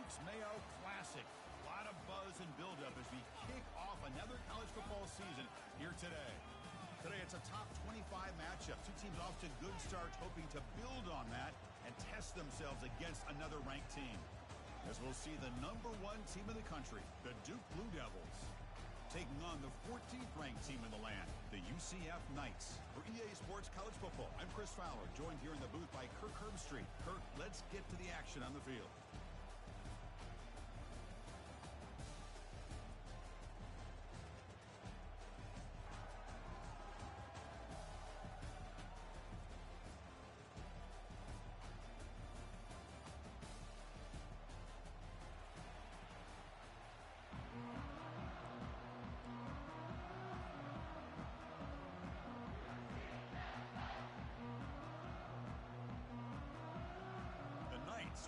Bucks Mayo Classic. A lot of buzz and buildup as we kick off another college football season here today. Today it's a top 25 matchup. Two teams off to good starts, hoping to build on that and test themselves against another ranked team. As we'll see the #1 team in the country, the Duke Blue Devils, taking on the 14th ranked team in the land, the UCF Knights. For EA Sports College Football, I'm Chris Fowler, joined here in the booth by Kirk Herbstreit. Kirk, let's get to the action on the field.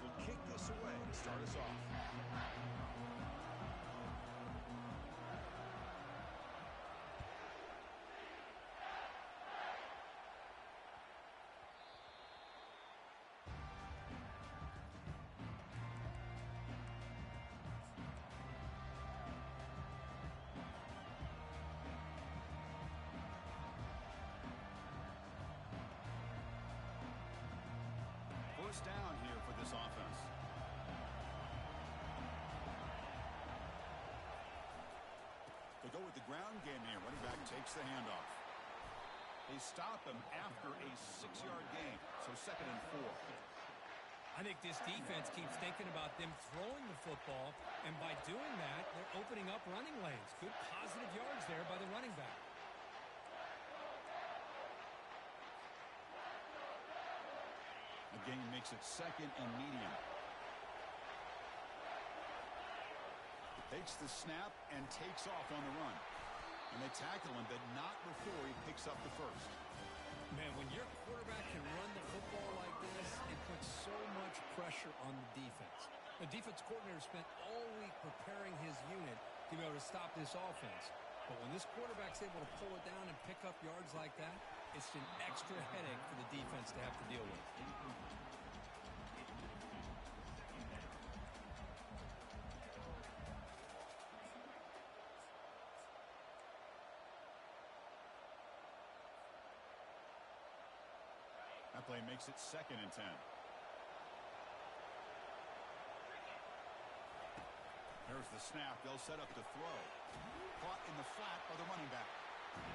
Will kick this away to start us off. First down here for this offense. They go with the ground game here. Running back takes the handoff. They stop him after a 6-yard gain, so 2nd and 4. I think this defense keeps thinking about them throwing the football, and by doing that, they're opening up running lanes. Good positive yards there by the running back. The gain makes it 2nd and medium. Takes the snap and takes off on the run. And they tackle him, but not before he picks up the first. Man, when your quarterback can run the football like this, it puts so much pressure on the defense. The defense coordinator spent all week preparing his unit to be able to stop this offense. But when this quarterback's able to pull it down and pick up yards like that, it's an extra headache for the defense to have to deal with. That play makes it 2nd and 10. There's the snap. They'll set up to throw. Caught in the flat by the running back.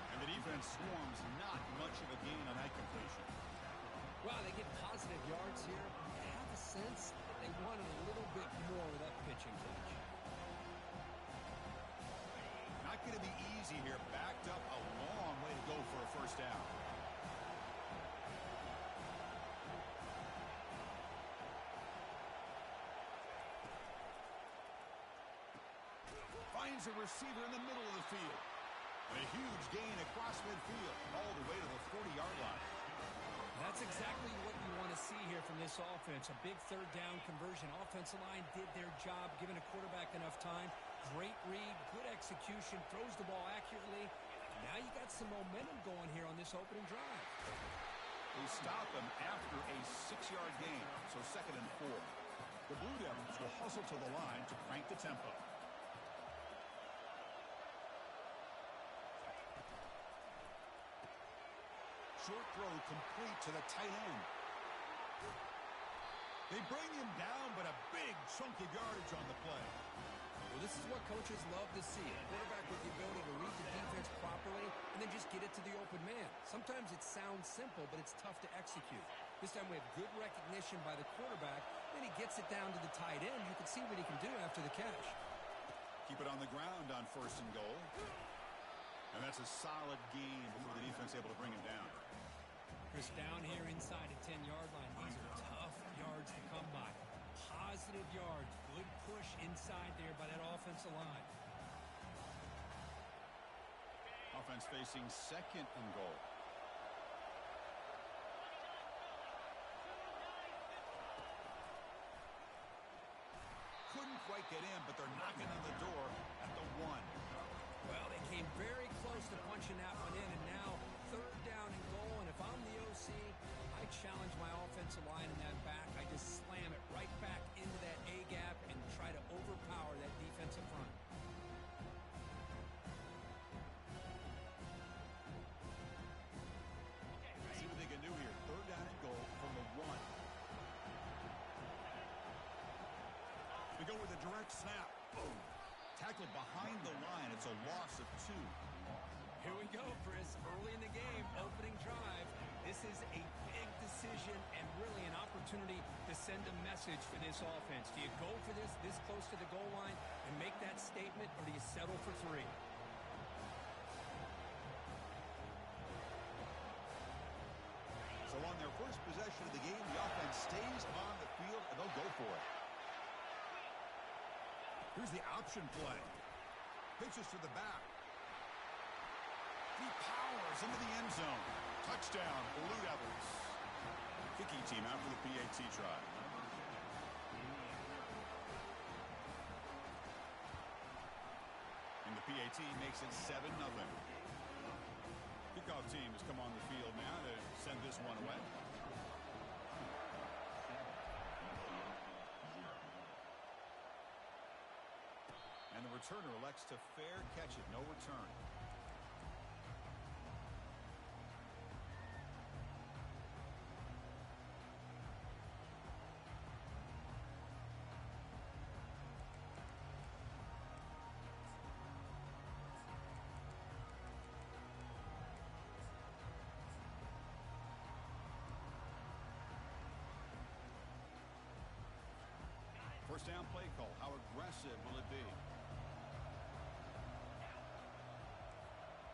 And the defense swarms, not much of a gain on that completion. Well, they get positive yards here. I have a sense that they wanted a little bit more of that pitching catch. Not going to be easy here. Backed up a long way to go for a first down. Finds a receiver in the middle of the field. And a huge gain across midfield, all the way to the 40-yard line. That's exactly what you want to see here from this offense. A big 3rd down conversion. Offensive line did their job, giving a quarterback enough time. Great read, good execution, throws the ball accurately. Now you got some momentum going here on this opening drive. They stop him after a 6-yard gain, so 2nd and 4. The Blue Devils will hustle to the line to crank the tempo. Short throw complete to the tight end. They bring him down, but a big chunk of yardage on the play. Well, this is what coaches love to see. A quarterback with the ability to read the defense properly and then just get it to the open man. Sometimes it sounds simple, but it's tough to execute. This time we have good recognition by the quarterback. Then he gets it down to the tight end. You can see what he can do after the catch. Keep it on the ground on 1st and goal. And that's a solid gain before the defense able to bring him down. Chris, down here inside the 10-yard line, these are tough yards to come by. Positive yards, good push inside there by that offensive line. Offense facing 2nd and goal. Couldn't quite get in, but they're knocking on the door at the 1. Well, they came very close to punching that one in, and now 3rd down and goal. And if I'm the OC, I challenge my offensive line in that back. I just slam it right back into that A-gap and try Direct snap. Boom. Tackled behind the line. It's a loss of 2. Here we go, Chris. Early in the game, opening drive. This is a big decision and really an opportunity to send a message for this offense. Do you go for this close to the goal line and make that statement, or do you settle for 3? So on their first possession of the game, the offense stays on the field, and they'll go for it. Here's the option play. Pitches to the back. He powers into the end zone. Touchdown, Blue Devils. Kicking team after the PAT try. And the PAT makes it 7-0. Kickoff team has come on the field now to send this one away. And the returner elects to fair catch it. No return. First down play call. How aggressive will it be?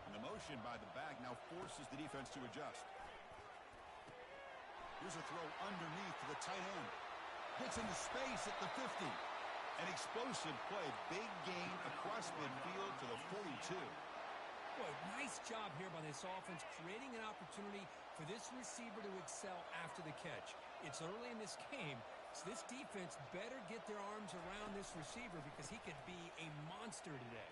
And the motion by the back now forces the defense to adjust. Here's a throw underneath to the tight end. Hits into space at the 50. An explosive play. Big gain across midfield to the 42. Boy, nice job here by this offense, creating an opportunity for this receiver to excel after the catch. It's early in this game, so this defense better get their arms around this receiver because he could be a monster today.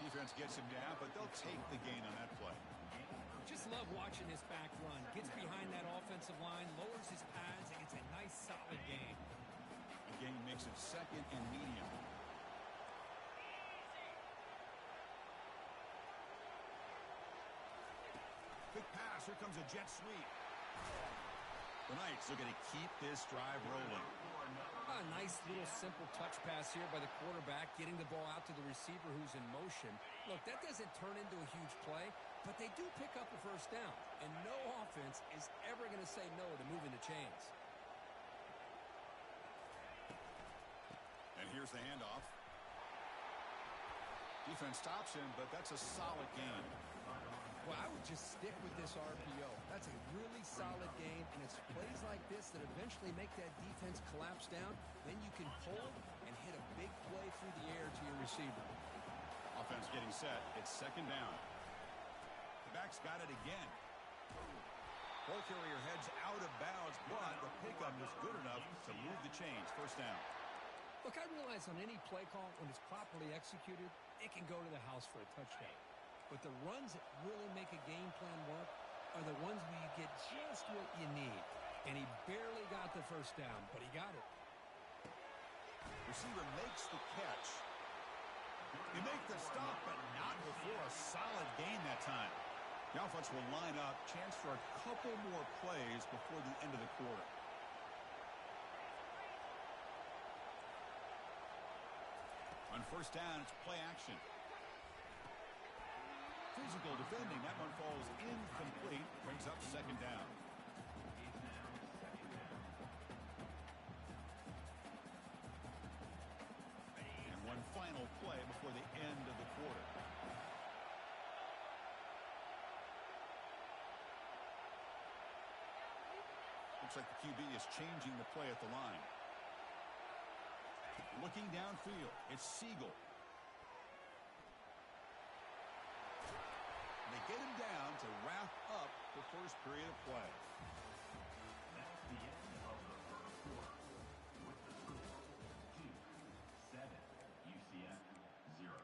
Defense gets him down, but they'll take the gain on that play. Just love watching this back run. Gets behind that offensive line, lowers his pads, and gets a nice solid gain. The gain makes it 2nd and medium. Big pass. Here comes a jet sweep. The Knights are going to keep this drive rolling. A nice little simple touch pass here by the quarterback, getting the ball out to the receiver who's in motion. Look, that doesn't turn into a huge play, but they do pick up a first down, and no offense is ever going to say no to moving the chains. And here's the handoff. Defense stops him, but that's a solid gain. Well, I would just stick with this RPO. That's a really solid game, and it's plays like this that eventually make that defense collapse down. Then you can pull and hit a big play through the air to your receiver. Offense getting set. It's 2nd down. The back's got it again. Ball carrier heads out of bounds, but the pickup was good enough to move the chains. First down. Look, I realize on any play call, when it's properly executed, it can go to the house for a touchdown. But the runs that really make a game plan work are the ones where you get just what you need. And he barely got the first down, but he got it. Receiver makes the catch. He makes the stop, but not before a solid gain that time. The offense will line up. Chance for a couple more plays before the end of the quarter. On first down, it's play action. Physical defending. That one falls incomplete. Brings up 2nd down. And one final play before the end of the quarter. Looks like the QB is changing the play at the line. Looking downfield, it's Siegel. They get him down to wrap up the first period of play. That's the end of the first quarter, with the score 2-7, UCF 0.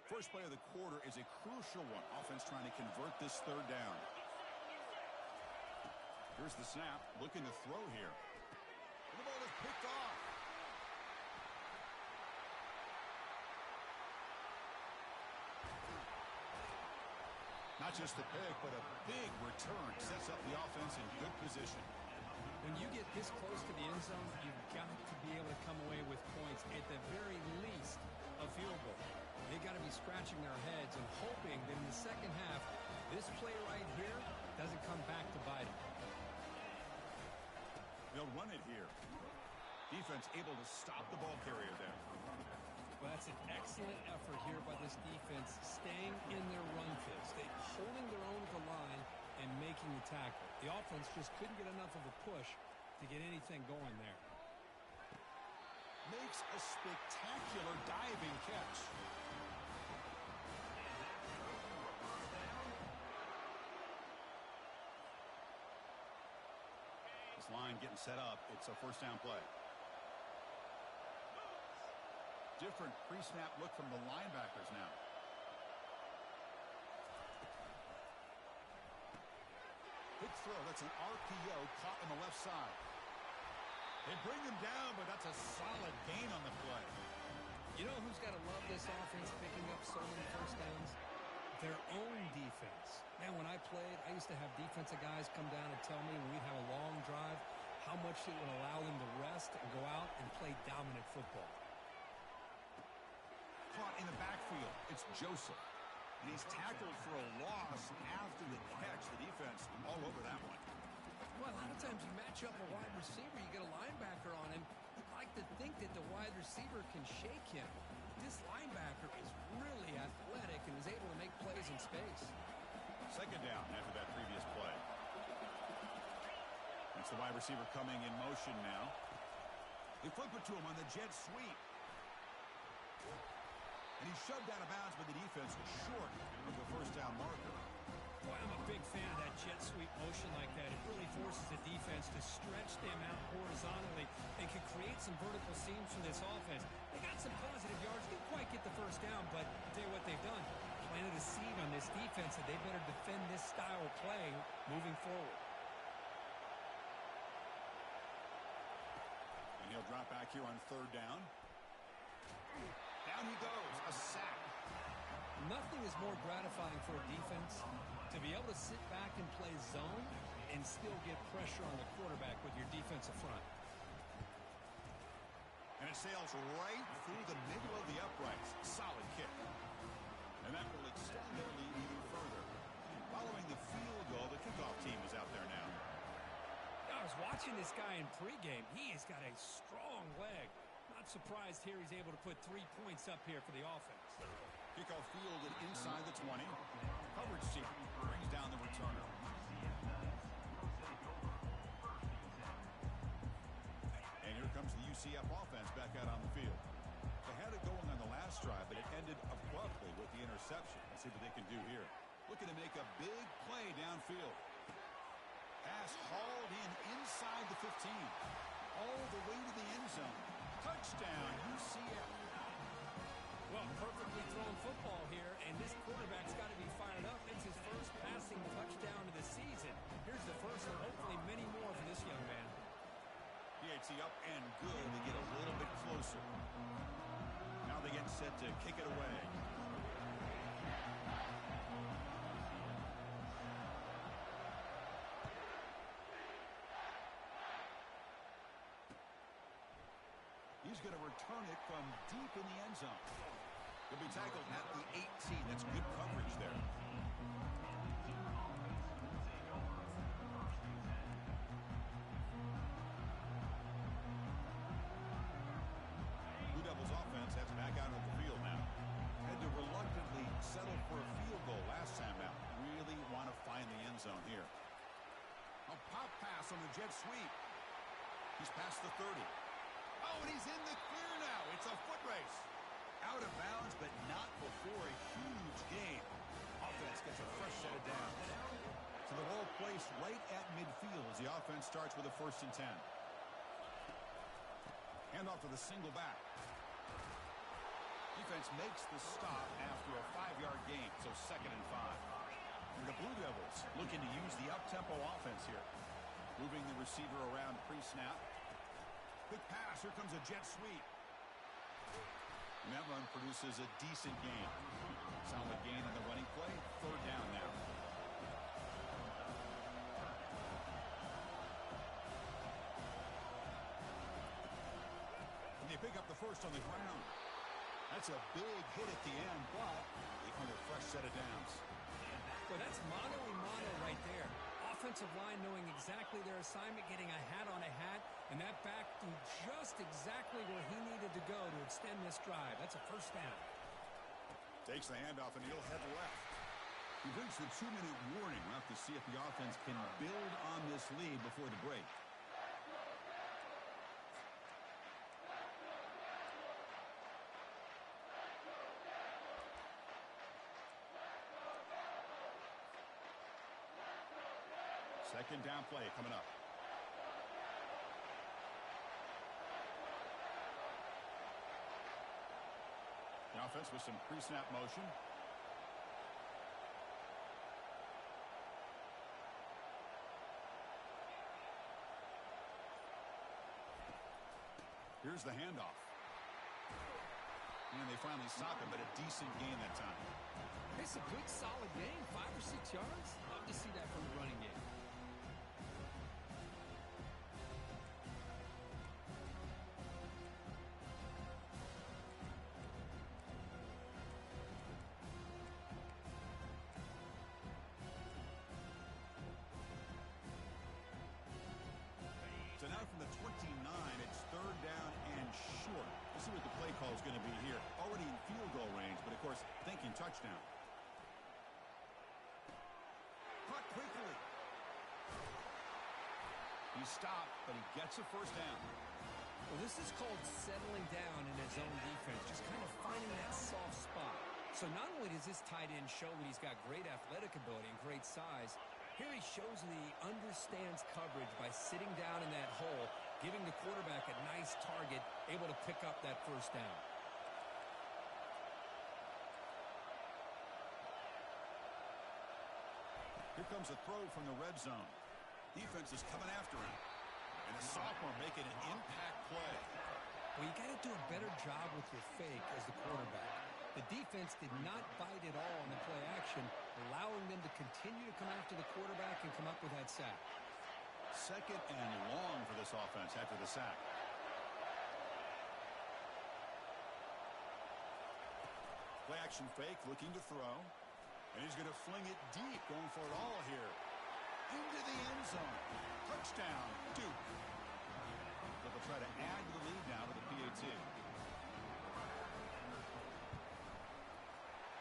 First play of the quarter is a crucial one. Offense trying to convert this 3rd down. Here's the snap. Looking to throw here. And the ball is picked off. Not just the pick, but a big return. Sets up the offense in good position. When you get this close to the end zone, you've got to be able to come away with points, at the very least a field goal. They've got to be scratching their heads and hoping that in the second half, this play right here doesn't come back to bite them. They'll run it here. Defense able to stop the ball carrier there. Well, that's an excellent effort here by this defense, staying in their run fits. They holding their own at the line and making the tackle. The offense just couldn't get enough of a push to get anything going there. Makes a spectacular diving catch. This line getting set up. It's a first down play. Different pre-snap look from the linebackers now. Big throw. That's an RPO caught on the left side. They bring him down, but that's a solid gain on the play. You know who's got to love this offense picking up so many first downs? Their own defense. Man, when I played, I used to have defensive guys come down and tell me when we'd have a long drive how much it would allow them to rest and go out and play dominant football. Caught in the backfield. It's Joseph. And he's tackled for a loss after the catch. The defense all over that one. Well, a lot of times you match up a wide receiver, you get a linebacker on him. I like to think that the wide receiver can shake him. This linebacker is really athletic and is able to make plays in space. Second down after that previous play. That's the wide receiver coming in motion now. They flip it to him on the jet sweep. And he's shoved out of bounds, but the defense was short of the first down marker. Boy, I'm a big fan of that jet sweep motion like that. It really forces the defense to stretch them out horizontally and can create some vertical seams for this offense. They got some positive yards. Didn't quite get the first down, but I'll tell you what they've done. Planted a seed on this defense that they better defend this style of play moving forward. And he'll drop back here on third down. Down he goes, a sack. Nothing is more gratifying for a defense to be able to sit back and play zone and still get pressure on the quarterback with your defensive front. And it sails right through the middle of the uprights. Solid kick. And that will extend their lead even further. Following the field goal, the kickoff team is out there now. I was watching this guy in pregame. He has got a strong leg. Not surprised here he's able to put 3 points up here for the offense. Kickoff fielded inside the 20. Coverage team brings down the returner. And here comes the UCF offense back out on the field. They had it going on the last drive, but it ended abruptly with the interception. Let's see what they can do here. Looking to make a big play downfield. Pass hauled in inside the 15. All the way to the end zone. Touchdown, UCF. Well, perfectly thrown football here, and this quarterback's got to be fired up. It's his first passing touchdown of the season. Here's the first and hopefully many more for this young man. PHC up and good. They get a little bit closer. Now they get set to kick it away. He's going to return it from deep in the end zone. He'll be tackled at the 18. That's good coverage there. Blue Devils offense heads back out of the field now. Had to reluctantly settle for a field goal last time out. Really want to find the end zone here. A pop pass on the jet sweep. He's past the 30. Oh, and he's in the clear now. It's a foot race. Out of bounds, but not before a huge gain. Offense gets a fresh set of downs. So the ball placed right at midfield as the offense starts with a 1st and 10. Hand off to the single back. Defense makes the stop after a 5-yard gain, so 2nd and 5. And the Blue Devils looking to use the up-tempo offense here. Moving the receiver around pre-snap. Quick pass. Here comes a jet sweep. And that run produces a decent gain. Solid gain on the running play. 3rd down now. pick up the first on the ground. That's a big hit at the end, but they find a fresh set of downs. Well, that's mano-a-mano right there. Offensive line knowing exactly their assignment, getting a hat on a hat, and that back threw just exactly where he needed to go to extend this drive. That's a first down. Takes the handoff, and he'll head left. He brings the 2-minute warning. We'll have to see if the offense can build on this lead before the break. Second down play coming up. The offense with some pre-snap motion. Here's the handoff. And they finally stop him, but a decent gain that time. It's a good, solid game. 5 or 6 yards. Love to see that from the running game. So now from the 29, it's third down and short. We'll see what the play call is going to be here. Already in field goal range, but of course, thinking touchdown. Caught quickly. He stopped, but he gets a first down. Well, this is called settling down in his own defense, just kind of finding that soft spot. So not only does this tight end show that he's got great athletic ability and great size, here he shows that he understands coverage by sitting down in that hole, giving the quarterback a nice target, able to pick up that first down. Here comes a throw from the red zone. Defense is coming after him. And a sophomore making an impact play. Well, you got to do a better job with your fake as the quarterback. The defense did not bite at all in the play action, allowing them to continue to come after the quarterback and come up with that sack. Second and long for this offense after the sack. Play action fake, looking to throw. And he's going to fling it deep, going for it all here. Into the end zone. Touchdown, Duke. But they'll try to add to the lead now to the PAT.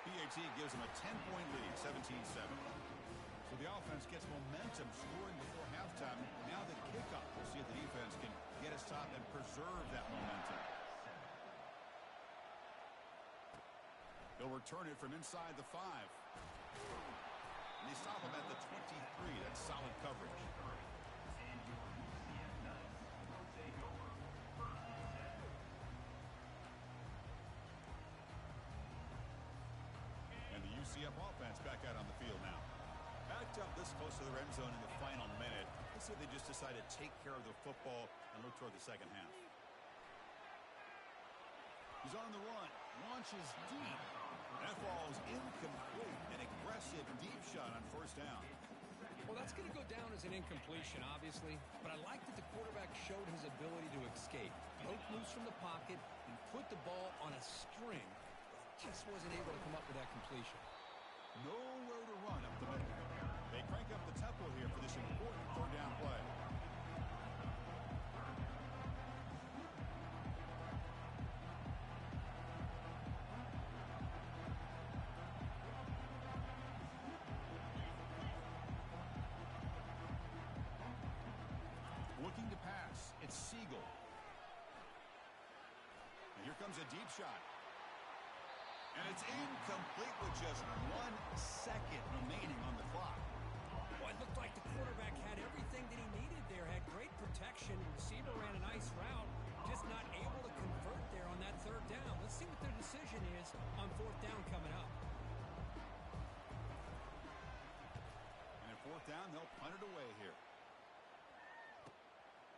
PAT gives them a 10-point lead, 17-7. So the offense gets momentum scoring before halftime. Now the kickoff. We'll see if the defense can get a stop and preserve that momentum. They'll return it from inside the 5. And they stop him at the 23. That's solid coverage. And the UCF offense back out on the field now. Backed up this close to the end zone in the final minute. Let's see if they just decide to take care of the football and look toward the second half. He's on the run. Launches deep. That falls incomplete. An aggressive deep shot on first down. Well, that's going to go down as an incompletion, obviously. But I like that the quarterback showed his ability to escape. Broke loose from the pocket and put the ball on a string. Just wasn't able to come up with that completion. Nowhere to run up the middle. They crank up the tempo here for this important third down play. Looking to pass. It's Siegel. And here comes a deep shot. And it's incomplete with just 1 second remaining on the clock. Well, it looked like the quarterback had everything that he needed there. Had great protection. Receiver ran a nice route. Just not able to convert there on that third down. Let's see what their decision is on fourth down coming up. And at fourth down, they'll punt it away here.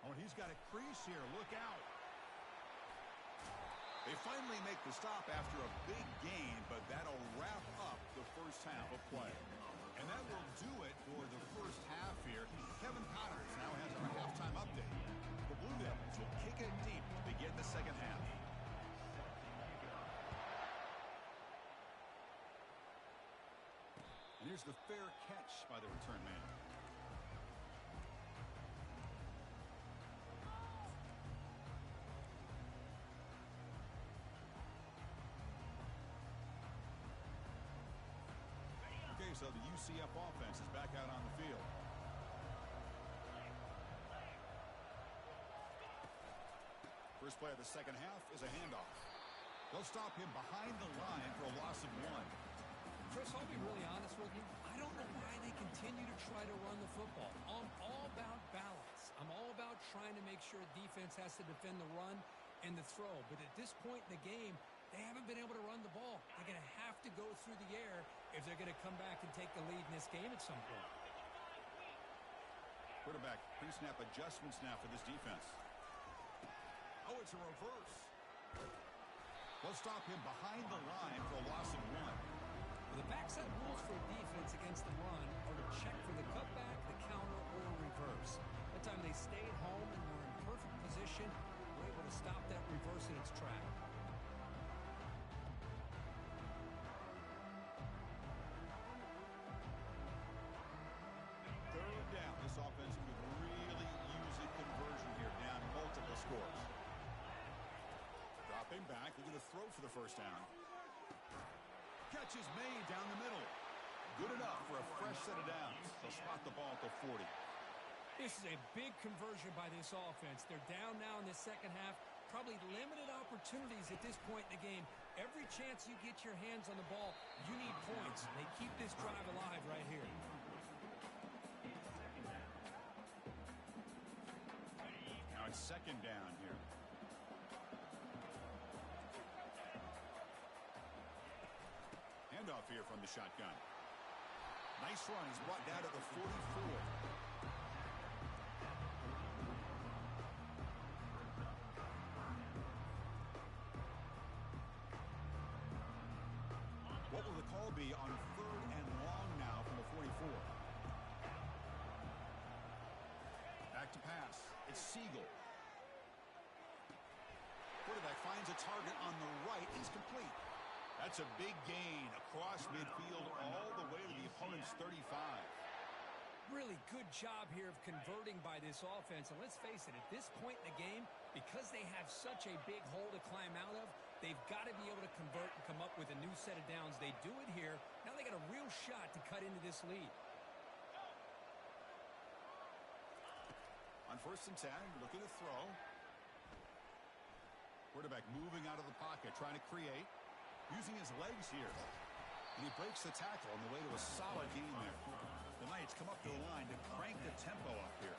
Oh, he's got a crease here. Look out. They finally make the stop after a big gain, but that'll wrap up the first half of play. And that will do it for the first half here. Kevin Connors now has our halftime update. The Blue Devils Dolphins will kick it deep to begin the second half. And here's the fair catch by the return man. Okay, so the UCF offense is back out on the field. First play of the second half is a handoff. They'll stop him behind the line for a loss of 1. Chris, I'll be really honest with you. I don't know why they continue to try to run the football. I'm all about balance. I'm all about trying to make sure defense has to defend the run and the throw. But at this point in the game, they haven't been able to run the ball. They're going to have to go through the air if they're going to come back and take the lead in this game at some point. Quarterback pre-snap adjustments now for this defense. Oh, it's a reverse. They'll stop him behind the line for a loss of 1. Well, the backside rules for a defense against the run are to check for the cutback, the counter, or a reverse. That time they stayed home and were in perfect position, were able to stop that reverse in its track. Third down. This offense could really use a conversion here, down multiple scores. Dropping back, looking to throw for the first down. Catch is made down the middle. Good enough for a fresh set of downs. They'll spot the ball at the 40. This is a big conversion by this offense. They're down now in the second half. Probably limited opportunities at this point in the game. Every chance you get your hands on the ball, you need points. They keep this drive alive right here. Now it's second down here. Handoff here from the shotgun. Nice run. He's brought down to the 44. What will the call be on third and long now from the 44? Back to pass. It's Siegel. Quarterback finds a target on the right. He's complete. That's a big gain across midfield all the way to the opponent's 35. Really good job here of converting by this offense. And let's face it, at this point in the game, because they have such a big hole to climb out of, they've got to be able to convert and come up with a new set of downs. They do it here. Now they got a real shot to cut into this lead. On 1st and 10, looking to throw. Quarterback moving out of the pocket, trying to create. Using his legs here. And he breaks the tackle on the way to a solid gain there. The Knights come up to the line to crank the tempo up here.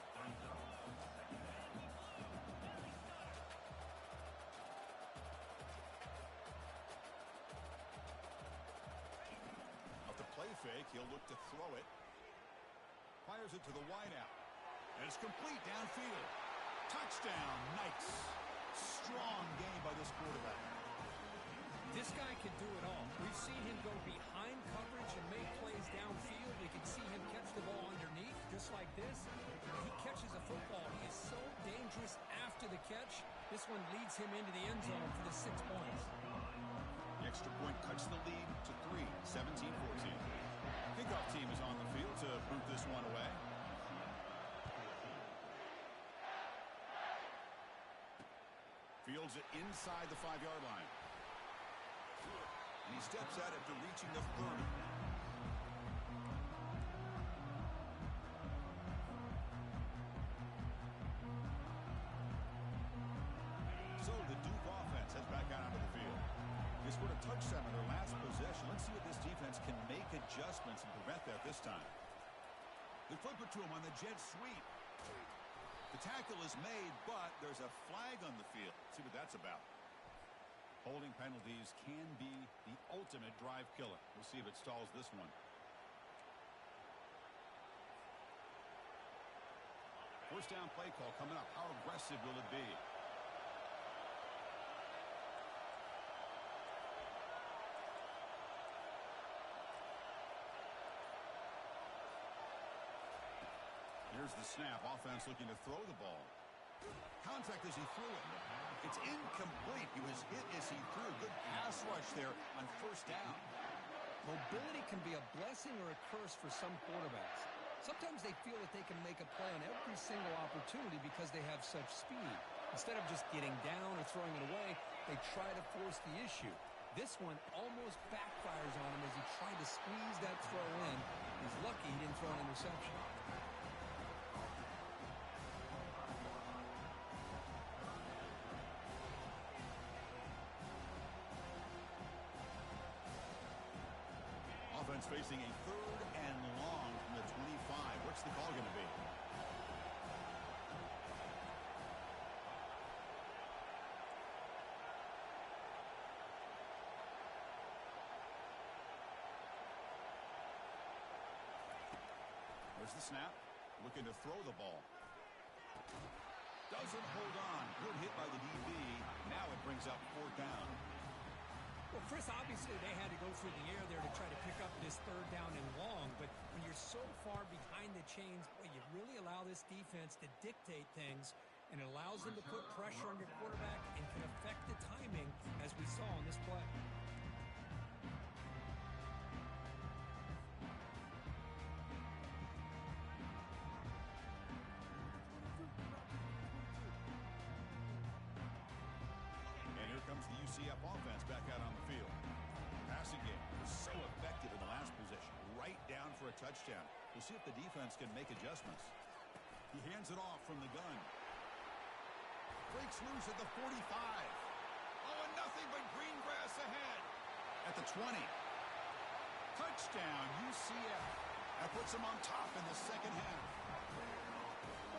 Off the play fake, he'll look to throw it. Fires it to the wideout. And it's complete downfield. Touchdown, Knights. Strong game by this quarterback. This guy can do it all. We've seen him go behind coverage and make plays downfield. We can see him catch the ball underneath, just like this. He catches a football. He is so dangerous after the catch. This one leads him into the end zone for the 6 points. The extra point cuts the lead to 3, 17-14. Kickoff team is on the field to boot this one away. Fields it inside the 5-yard line. And he steps out after reaching the 30. So the Duuuke offense heads back out onto the field. They scored a touchdown on their last possession. Let's see if this defense can make adjustments and prevent that this time. They flip it to him on the jet sweep. The tackle is made, but there's a flag on the field. Let's see what that's about. Holding penalties can be the ultimate drive killer. We'll see if it stalls this one. First down play call coming up. How aggressive will it be? Here's the snap. Offense looking to throw the ball. Contact as he threw it. It's incomplete. He was hit as he threw. Good pass rush there on first down. Mobility can be a blessing or a curse for some quarterbacks. Sometimes they feel that they can make a play on every single opportunity because they have such speed. Instead of just getting down or throwing it away, they try to force the issue. This one almost backfires on him as he tried to squeeze that throw in. He's lucky he didn't throw an interception. Offense facing a 3rd and long from the 25. What's the call going to be? There's the snap. Looking to throw the ball. Doesn't hold on. Good hit by the DB. Now it brings up 4th down. Well, Chris, obviously they had to go through the air there to try to pick up this 3rd down and long, but when you're so far behind the chains, boy, you really allow this defense to dictate things, and it allows them to put pressure on your quarterback and can affect the timing, as we saw on this play. UCF offense back out on the field. Passing game was so effective in the last possession. Right down for a touchdown. We'll see if the defense can make adjustments. He hands it off from the gun. Breaks loose at the 45. Oh, and nothing but green grass ahead. At the 20. Touchdown, UCF. That puts them on top in the second half.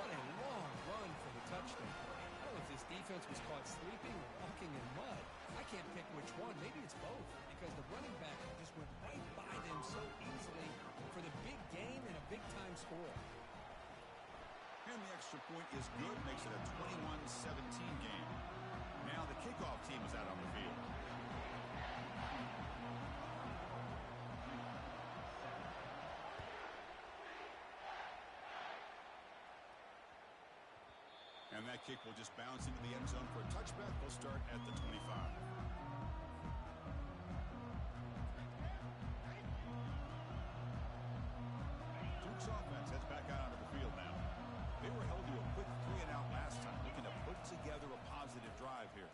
What a long run for the touchdown. I don't know if this defense was caught sleeping or walking in mud. I can't pick which one. Maybe it's both, because the running back just went right by them so easily for the big game and a big-time score. And the extra point is good. Makes it a 21-17 game. Now the kickoff team is out on the field. And that kick will just bounce into the end zone for a touchback. They'll start at the 25. Duke's offense heads back out onto the field now. They were held to a quick 3-and-out last time, looking to put together a positive drive here.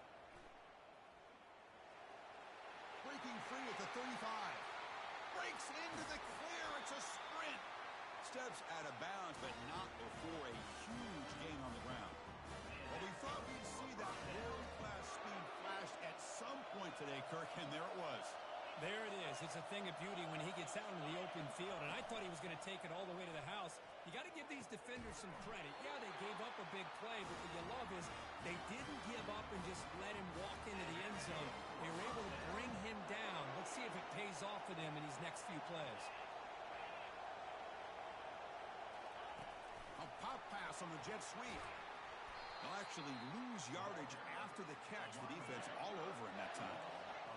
Breaking free at the 35. Breaks into the clear. It's a sprint. Steps out of bounds, but not before a huge gain on the ground. Well, we thought we'd see that world-class speed flash at some point today, Kirk, and there it was. There it is. It's a thing of beauty when he gets out into the open field, and I thought he was going to take it all the way to the house. You got to give these defenders some credit. Yeah, they gave up a big play, but what you love is they didn't give up and just let him walk into the end zone. They were able to bring him down. Let's see if it pays off for them in these next few plays. A pop pass on the jet sweep. They'll actually lose yardage after the catch. The defense all over in that time.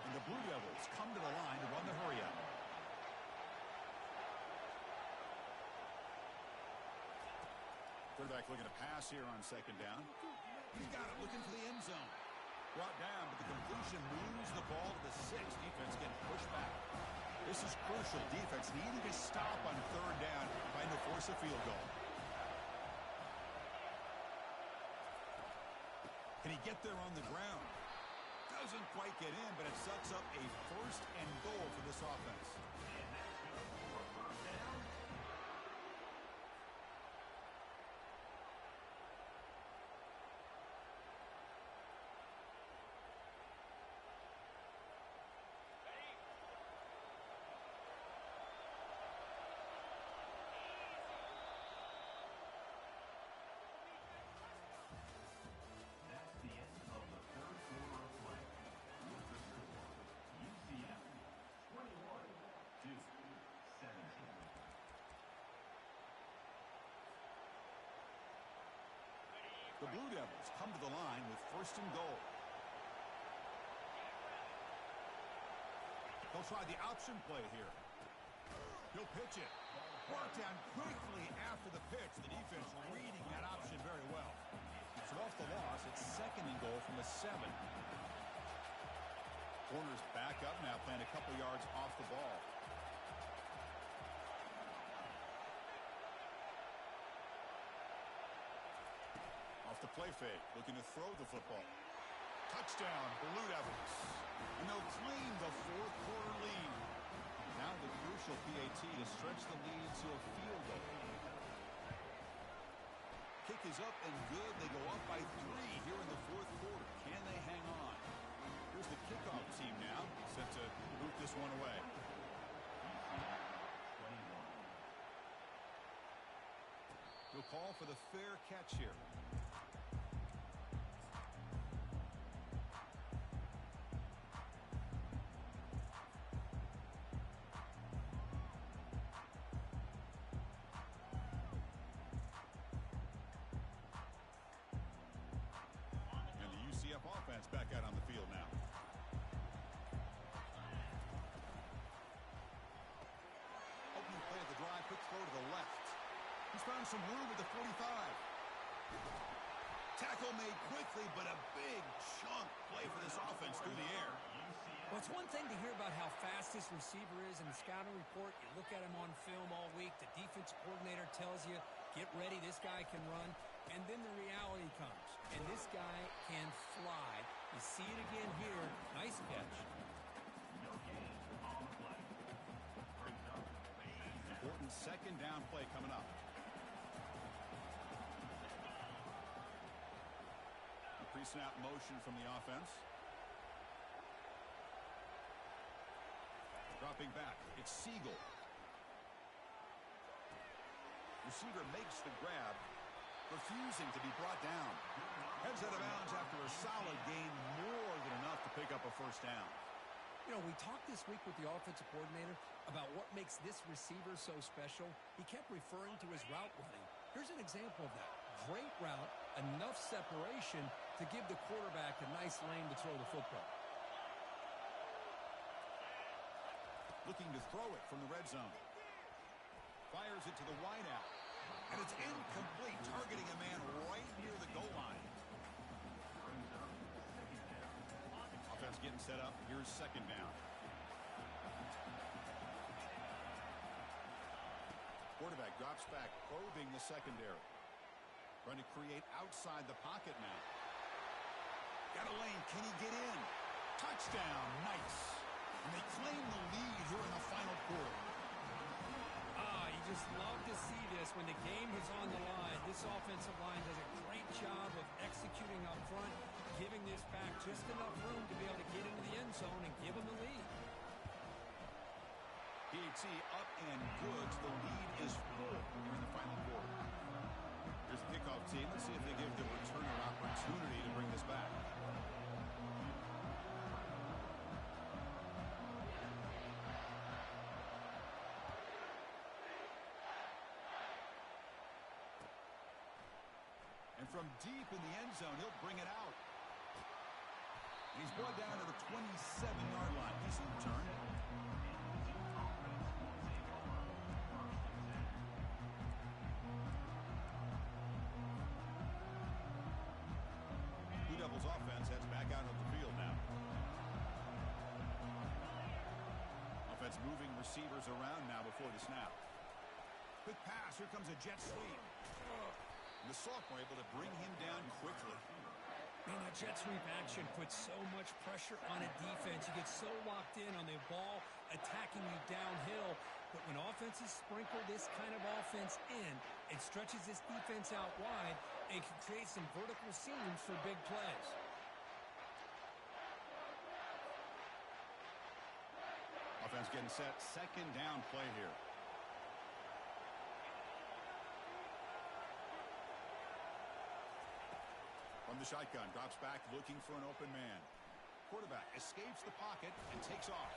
And the Blue Devils come to the line to run the hurry-up. Quarterback looking to pass here on second down. He's got it, looking for the end zone. Brought down, but the completion moves the ball to the 6. Defense getting pushed back. This is crucial. Defense needing to stop on third down, trying to force a field goal. Can he get there on the ground? Doesn't quite get in, but it sets up a 1st and goal for this offense. The Blue Devils come to the line with 1st and goal. They'll try the option play here. He'll pitch it. Brought down quickly after the pitch. The defense reading that option very well. So off the loss, it's 2nd and goal from the 7. Corners back up now, playing a couple yards off the ball. Off the play fake, looking to throw the football. Touchdown, Blue Devils. And they'll claim the 4th quarter lead. Now the crucial PAT to stretch the lead to a field goal. Kick is up and good. They go up by 3 here in the 4th quarter. Can they hang on? Here's the kickoff team now, set to boot this one away. He'll call for the fair catch here. Offense back out on the field now. Opening play of the drive, quick throw to the left. He's found some room at the 45. Tackle made quickly, but a big chunk play for this offense through the air. Well, it's one thing to hear about how fast this receiver is in the scouting report. You look at him on film all week. The defense coordinator tells you, get ready, this guy can run. And then the reality comes. And this guy can fly. You see it again here. Nice catch. Important 2nd down play coming up. A pre-snap motion from the offense. Dropping back, it's Siegel. Receiver makes the grab, refusing to be brought down. Heads out of bounds after a solid gain, more than enough to pick up a 1st down. You know, we talked this week with the offensive coordinator about what makes this receiver so special. He kept referring to his route running. Here's an example of that. Great route, enough separation to give the quarterback a nice lane to throw the football. Looking to throw it from the red zone. Fires it to the wideout. And it's incomplete, targeting a man right near the goal line. Offense getting set up. Here's 2nd down. Quarterback drops back, probing the secondary. Trying to create outside the pocket now. Got a lane. Can he get in? Touchdown. Nice. And they claim the lead here in the final quarter. You just love to see this when the game is on the line. This offensive line does a great job of executing up front, giving this back just enough room to be able to get into the end zone and give them the lead. PAT up and good. So the lead is full here in the final quarter. Here's the kickoff team. Let's see if they give the returner opportunity to bring this back. And from deep in the end zone, he'll bring it out. He's brought down to the 27-yard line. Decent return. Blue Devils offense heads back out on the field now. Offense moving receivers around now before the snap. Quick pass. Here comes a jet sweep. And the sophomore able to bring him down quickly. Man, that jet sweep action puts so much pressure on a defense. You get so locked in on the ball attacking you downhill. But when offenses sprinkle this kind of offense in, it stretches this defense out wide and can create some vertical seams for big plays. Offense getting set. 2nd down play here. From the shotgun, drops back, looking for an open man. Quarterback escapes the pocket and takes off.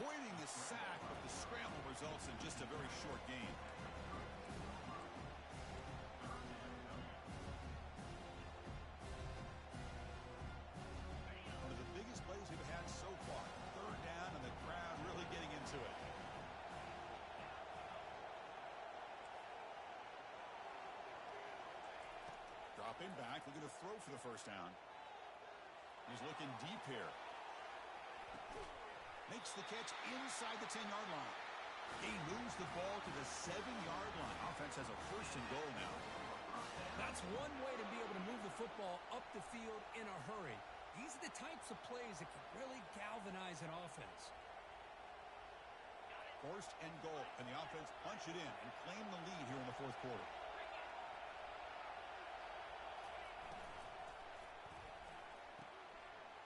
Avoiding the sack, but the scramble results in just a very short gain. One of the biggest plays we've had so far. 3rd down, and the crowd really getting into it. Dropping back, looking to throw for the first down. He's looking deep here. Makes the catch inside the 10-yard line. He moves the ball to the 7-yard line. Offense has a first and goal now. That's one way to be able to move the football up the field in a hurry. These are the types of plays that can really galvanize an offense. First and goal, and the offense punch it in and claim the lead here in the fourth quarter.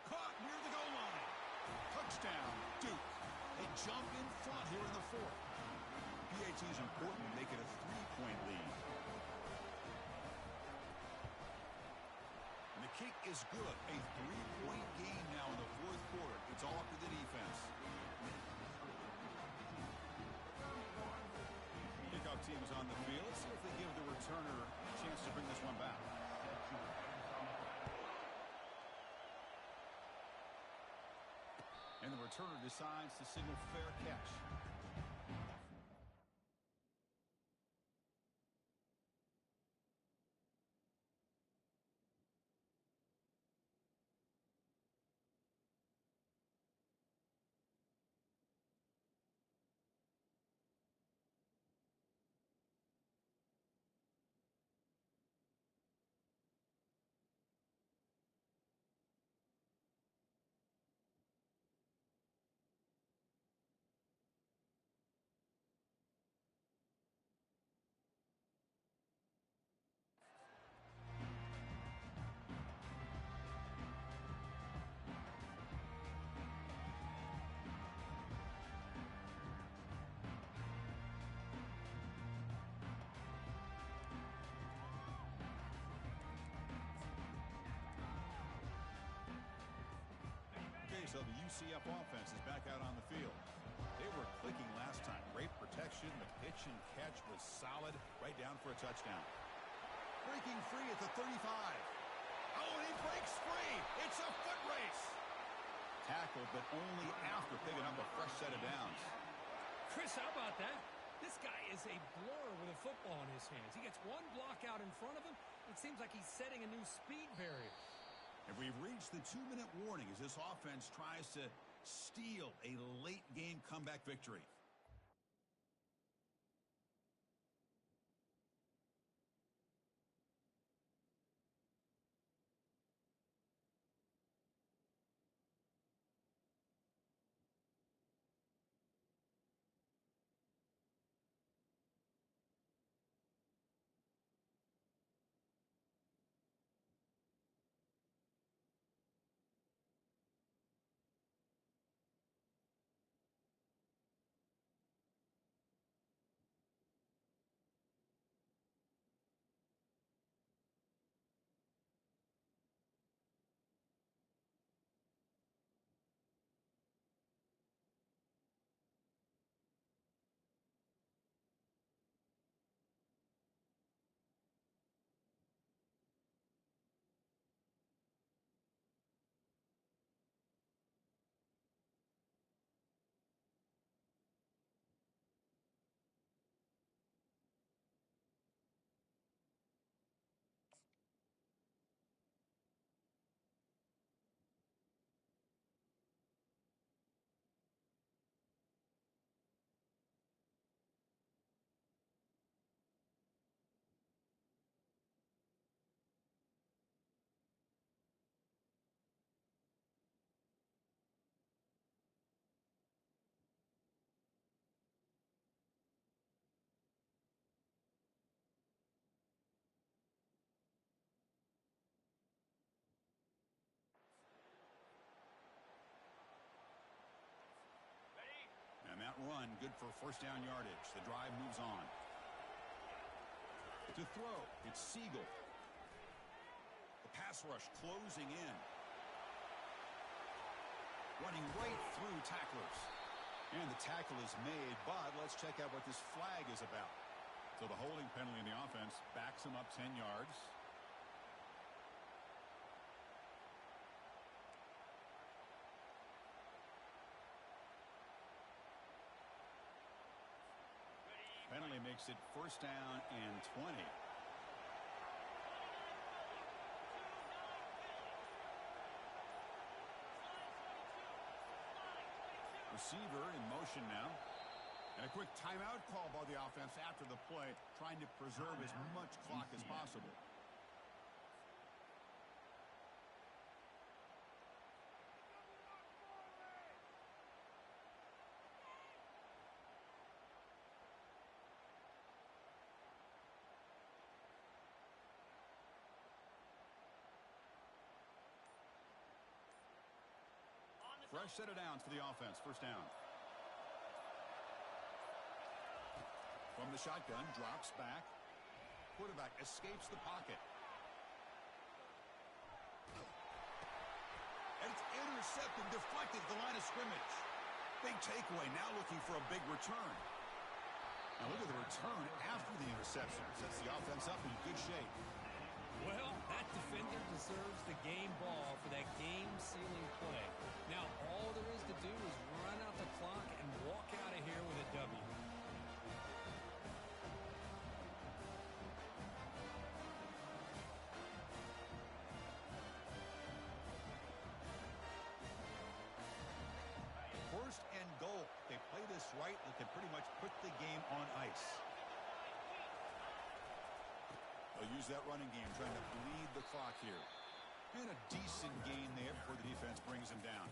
Caught near the goal line. Touchdown, Duke. They jump in front here in the fourth. PAT is important to make it a 3-point lead. And the kick is good. A 3-point game now in the fourth quarter. It's all up to the defense. Kickoff team is on the field. Let's see if they give the returner a chance to bring this one back. And the returner decides to signal fair catch. So the UCF offense is back out on the field. They were clicking last time. Great protection. The pitch and catch was solid. Right down for a touchdown. Breaking free at the 35. Oh, he breaks free. It's a foot race. Tackled, but only after picking up a fresh set of downs. Chris, how about that? This guy is a blur with a football in his hands. He gets one block out in front of him. It seems like he's setting a new speed barrier. And we've reached the 2-minute warning as this offense tries to steal a late-game comeback victory. And that run, good for first down yardage. The drive moves on. To throw, it's Siegel. The pass rush closing in. Running right through tacklers. And the tackle is made, but let's check out what this flag is about. So the holding penalty in the offense backs him up 10 yards. Penalty makes it first down and 20. receiver in motion now. And a quick timeout call by the offense after the play, trying to preserve as much clock as possible. Fresh set of downs for the offense. First down. From the shotgun, drops back. Quarterback escapes the pocket. And it's intercepted, deflected at the line of scrimmage. Big takeaway, now looking for a big return. Now look at the return after the interception. Sets the offense up in good shape. Well, that defender deserves the game ball for that game-sealing play. Now, all there is to do is run out the clock and walk out of here with a W. First and goal. They play this right, they can pretty much put the game on ice. They'll use that running game, trying to bleed the clock here. And a decent gain there before the defense brings him down.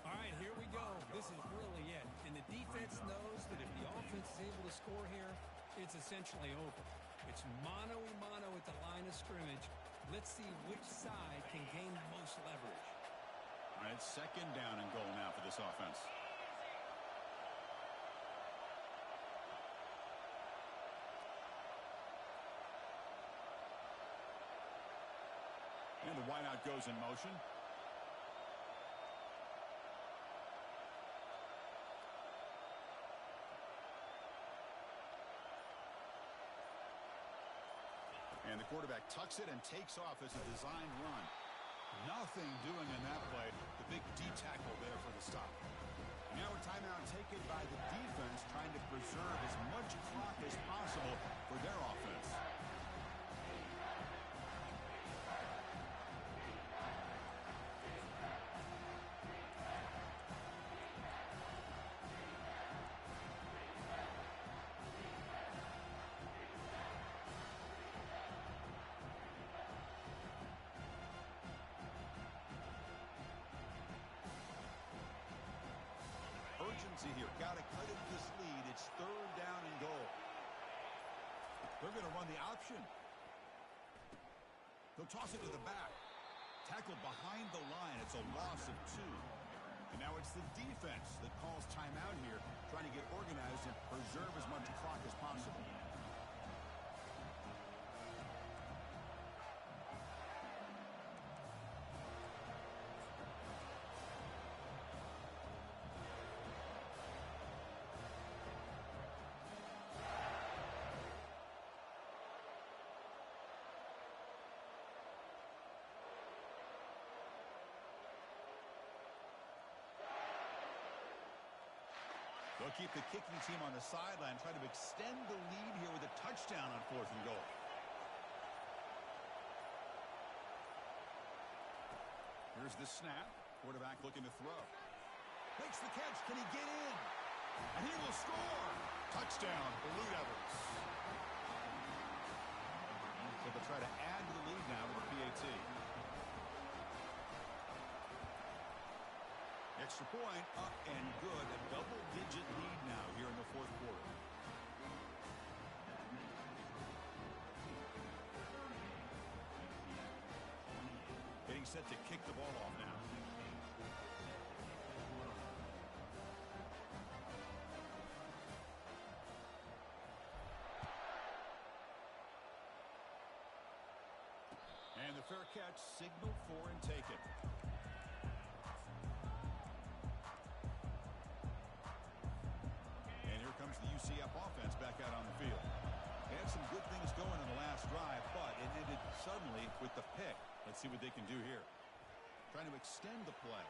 All right, here we go. This is really it. And the defense knows that if the offense is able to score here, it's essentially over. It's mano-a-mano at the line of scrimmage. Let's see which side can gain the most leverage. All right, second down and goal now for this offense. And the wideout goes in motion. And the quarterback tucks it and takes off as a designed run. Nothing doing in that play. The big D tackle there for the stop. Now a timeout taken by the defense, trying to preserve as much clock as possible for their offense. Urgency here. Got to cut into this lead. It's third down and goal. They're going to run the option. They'll toss it to the back. Tackled behind the line. It's a loss of 2. And now it's the defense that calls timeout here, trying to get organized and preserve as much clock as possible. They'll keep the kicking team on the sideline, try to extend the lead here with a touchdown on 4th and goal. Here's the snap. Quarterback looking to throw. Makes the catch. Can he get in? And he will score. Touchdown, Blue Devils. So they'll try to add to the lead now with a PAT. Extra point, up and good. A double-digit lead now here in the 4th quarter. Getting set to kick the ball off now. And the fair catch signaled for and taken. The UCF offense back out on the field. They had some good things going in the last drive, but it ended suddenly with the pick. Let's see what they can do here. Trying to extend the play.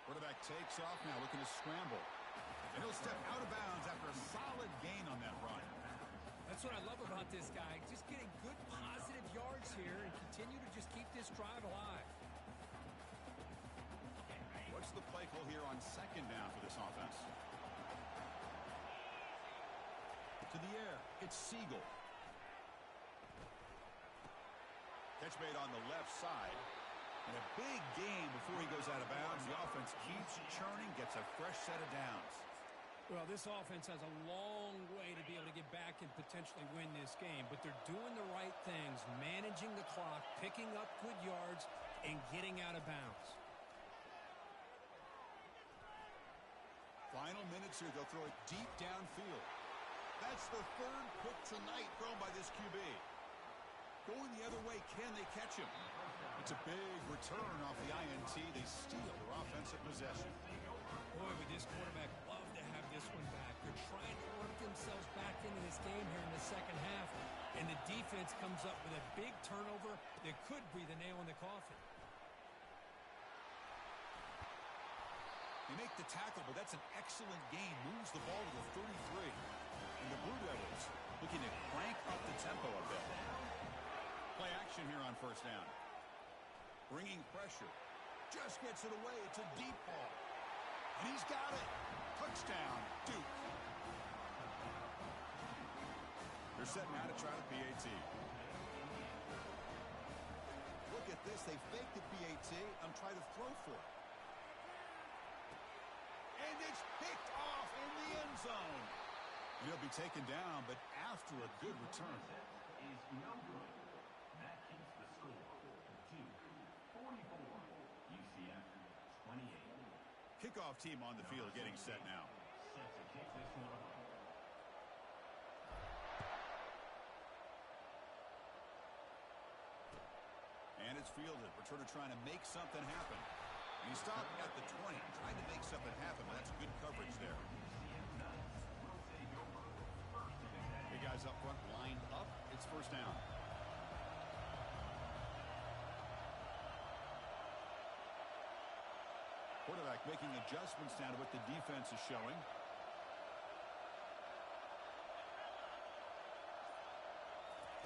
Quarterback takes off now, looking to scramble. And he'll step out of bounds after a solid gain on that run. That's what I love about this guy. Just getting good positive yards here and continue to just keep this drive alive. What's What's the play call here on second down for this offense? To the air, it's Siegel. Catch made on the left side. And a big game before he goes out of bounds. The offense keeps churning, gets a fresh set of downs. Well, this offense has a long way to be able to get back and potentially win this game, but they're doing the right things, managing the clock, picking up good yards, and getting out of bounds. Final minutes here, they'll throw it deep downfield. That's the third pick tonight thrown by this QB. Going the other way, can they catch him? It's a big return off the INT. They steal their offensive possession. Boy, would this quarterback love to have this one back. They're trying to work themselves back into this game here in the second half, and the defense comes up with a big turnover that could be the nail in the coffin. They make the tackle, but that's an excellent gain. Moves the ball to the 33. And the Blue Devils looking to crank up the tempo a bit. Play action here on first down. Bringing pressure. Just gets it away. It's a deep ball. And he's got it. Touchdown, Duke. They're set now to try the PAT. Look at this. They faked the PAT and try to throw for it. And it's picked off in the end zone. He'll be taken down, but after a good return. Is no good. That keeps the score. Duke 44. UCF 28. Kickoff team on the field getting set now. Set to kick this one off. And it's fielded. Returner trying to make something happen. And he stopped at the 20, trying to make something happen, but that's good coverage there. Hey, guys up front, lined up. It's first down. Quarterback making adjustments now to what the defense is showing.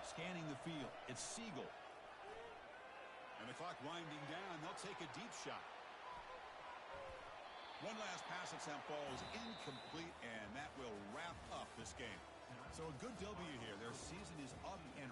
Scanning the field. It's Siegel. And the clock winding down. They'll take a deep shot. One last pass attempt falls incomplete, and that will wrap up this game. So a good W here. Their season is up and